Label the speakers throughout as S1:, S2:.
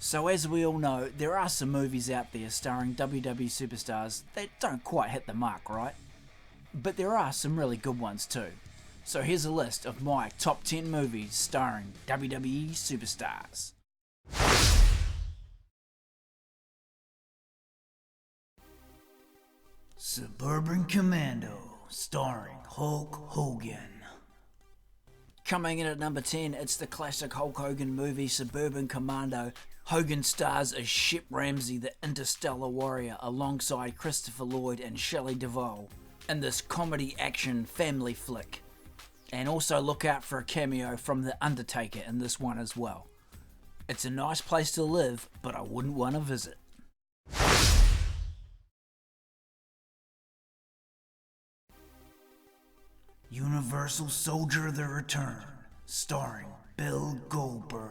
S1: So as we all know, there are some movies out there starring WWE Superstars that don't quite hit the mark, right? But there are some really good ones too. So here's a list of my top 10 movies starring WWE Superstars. Suburban Commando, starring Hulk Hogan. Coming in at number 10, it's the classic Hulk Hogan movie Suburban Commando. Hogan stars as Shep Ramsey, the interstellar warrior, alongside Christopher Lloyd and Shelley Duvall in this comedy action family flick. And also look out for a cameo from The Undertaker in this one as well. It's a nice place to live, but I wouldn't want to visit. Universal Soldier: The Return, starring Bill Goldberg.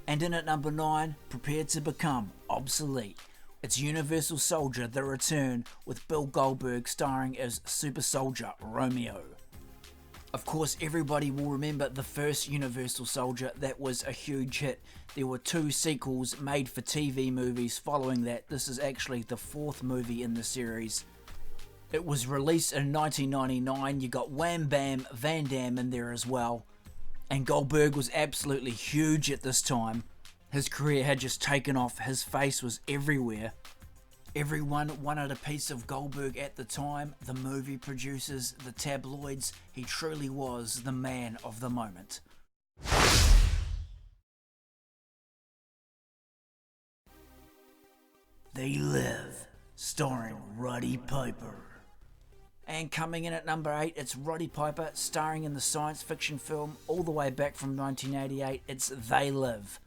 S1: And in at number 9, prepare to become obsolete. It's Universal Soldier: The Return with Bill Goldberg starring as Super Soldier Romeo. Of course, everybody will remember the first Universal Soldier. That was a huge hit. There were 2 sequels made for TV movies following that. This is actually the 4th movie in the series. It was released in 1999. You got Wham Bam Van Dam in there as well. And Goldberg was absolutely huge at this time. His career had just taken off. His face was everywhere. Everyone wanted a piece of Goldberg at the time. The movie producers, the tabloids. He truly was the man of the moment. They Live, starring Roddy Piper. And coming in at number 8, it's Roddy Piper, starring in the science fiction film all the way back from 1988. It's They Live.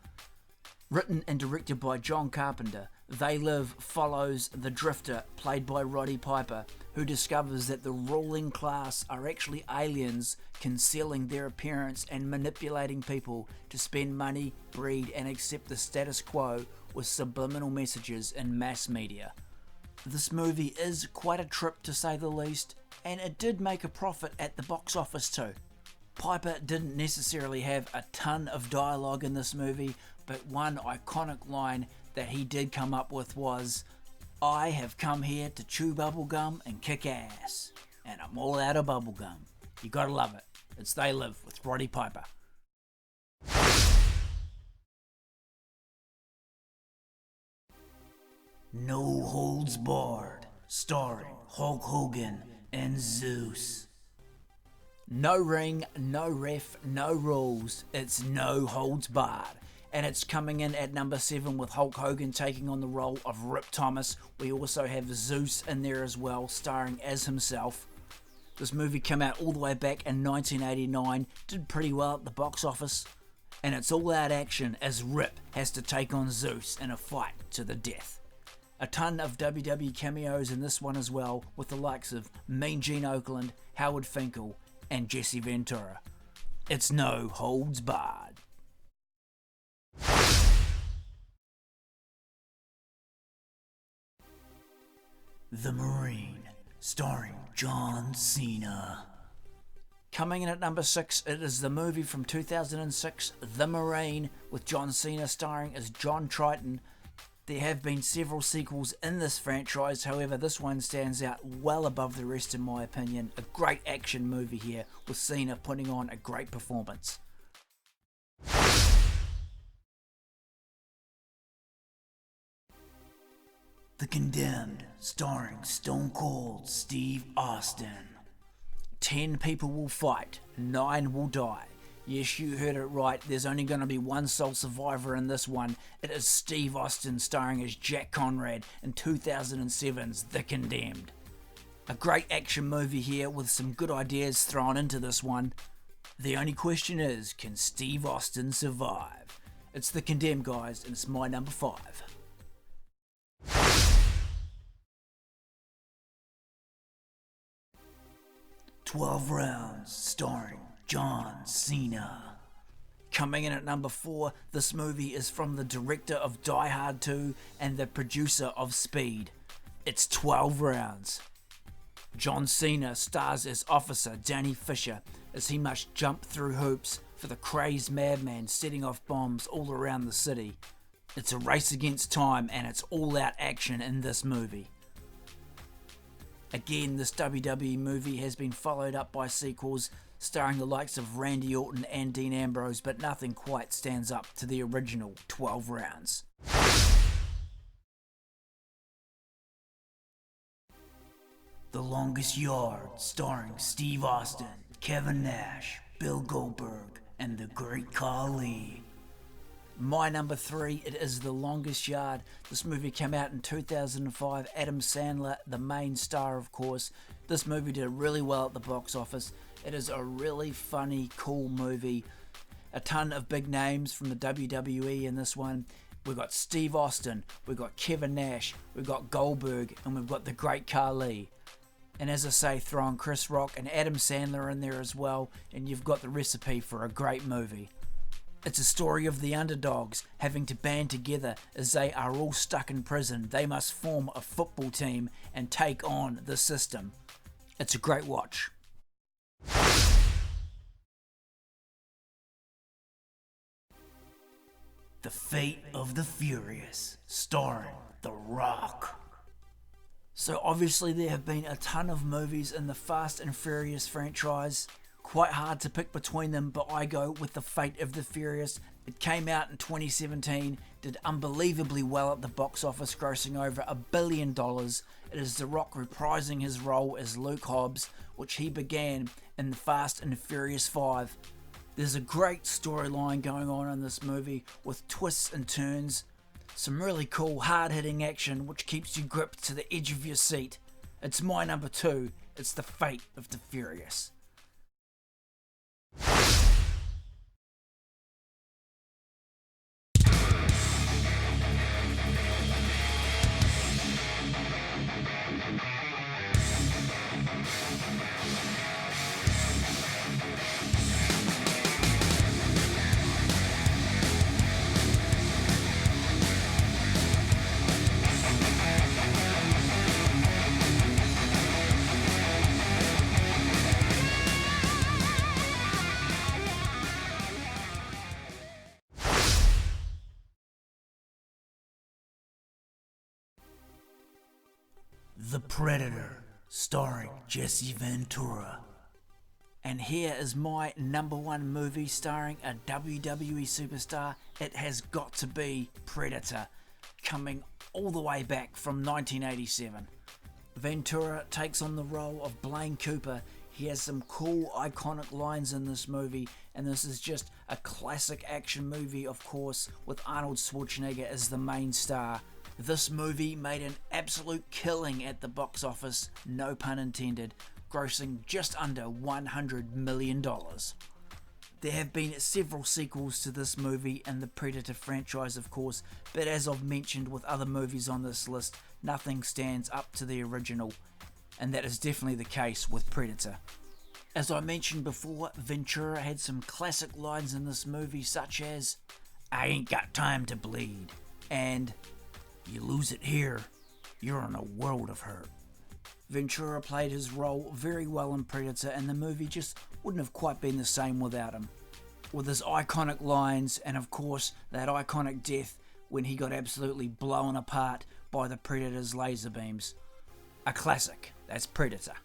S1: Written and directed by John Carpenter, They Live follows the Drifter, played by Roddy Piper, who discovers that the ruling class are actually aliens concealing their appearance and manipulating people to spend money, breed, and accept the status quo with subliminal messages in mass media. This movie is quite a trip to say the least, and it did make a profit at the box office too. Piper didn't necessarily have a ton of dialogue in this movie, but one iconic line that he did come up with was, "I have come here to chew bubblegum and kick ass, and I'm all out of bubblegum." You gotta love it. It's They Live with Roddy Piper. No Holds Barred, starring Hulk Hogan and Zeus. No ring, no ref, no rules. It's No Holds Barred. And it's coming in at number 7 with Hulk Hogan taking on the role of Rip Thomas. We also have Zeus in there as well, starring as himself. This movie came out all the way back in 1989, did pretty well at the box office. And it's all out action as Rip has to take on Zeus in a fight to the death. A ton of WWE cameos in this one as well, with the likes of Mean Gene Okerlund, Howard Finkel, and Jesse Ventura. It's No Holds Barred. The Marine, starring John Cena. Coming in at number 6, it is the movie from 2006, The Marine, with John Cena starring as John Triton. There have been several sequels in this franchise, however this one stands out well above the rest in my opinion. A great action movie here, with Cena putting on a great performance. The Condemned, starring Stone Cold Steve Austin. 10 people will fight, 9 will die. Yes, you heard it right, there's only going to be one sole survivor in this one. It is Steve Austin starring as Jack Conrad in 2007's The Condemned. A great action movie here with some good ideas thrown into this one. The only question is, can Steve Austin survive? It's The Condemned, guys, and it's my number 5. "12 Rounds, starring John Cena. Coming in at number 4, this movie is from the director of Die Hard 2 and the producer of Speed. It's 12 Rounds. John Cena stars as Officer Danny Fisher as he must jump through hoops, for the crazed madman setting off bombs all around the city. It's a race against time and it's all-out action in this movie. Again, this WWE movie has been followed up by sequels starring the likes of Randy Orton and Dean Ambrose, but nothing quite stands up to the original 12 rounds. The Longest Yard, starring Steve Austin, Kevin Nash, Bill Goldberg, and the Great Khali. My number 3, it is The Longest Yard. This movie came out in 2005. Adam Sandler, the main star, of course. This movie did really well at the box office. It is a really funny, cool movie. A ton of big names from the WWE in this one. We've got Steve Austin, we've got Kevin Nash, we've got Goldberg, and we've got the Great Khali. And as I say, throwing Chris Rock and Adam Sandler in there as well, and you've got the recipe for a great movie. It's a story of the underdogs having to band together as they are all stuck in prison. They must form a football team and take on the system. It's a great watch. The Fate of the Furious, starring The Rock. So obviously there have been a ton of movies in the Fast and Furious franchise. Quite hard to pick between them, but I go with The Fate of the Furious. It came out in 2017, did unbelievably well at the box office, grossing over $1 billion. It is The Rock reprising his role as Luke Hobbs, which he began in the Fast and Furious 5. There's a great storyline going on in this movie with twists and turns. Some really cool, hard-hitting action which keeps you gripped to the edge of your seat. It's my number 2. It's The Fate of the Furious. The Predator, starring Jesse Ventura. And here is my number 1 movie starring a WWE superstar. It has got to be Predator, coming all the way back from 1987. Ventura takes on the role of Blaine Cooper. He has some cool, iconic lines in this movie, and this is just a classic action movie, of course, with Arnold Schwarzenegger as the main star. This movie made an absolute killing at the box office, no pun intended, grossing just under $100 million. There have been several sequels to this movie and the Predator franchise, of course, but as I've mentioned with other movies on this list, nothing stands up to the original, and that is definitely the case with Predator. As I mentioned before, Ventura had some classic lines in this movie such as, "I ain't got time to bleed," and "You lose it here, you're in a world of hurt." Ventura played his role very well in Predator, and the movie just wouldn't have quite been the same without him. With his iconic lines, and of course that iconic death when he got absolutely blown apart by the Predator's laser beams. A classic, that's Predator.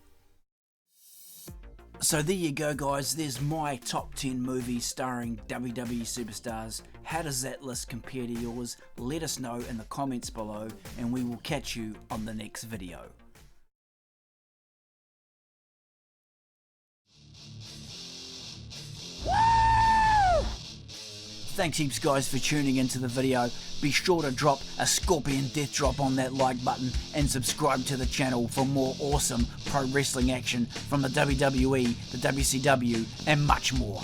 S1: So there you go guys, there's my top 10 movies starring WWE Superstars. How does that list compare to yours? Let us know in the comments below, and we will catch you on the next video. Thanks heaps guys for tuning into the video. Be sure to drop a scorpion death drop on that like button and subscribe to the channel for more awesome pro wrestling action from the WWE, the WCW and much more.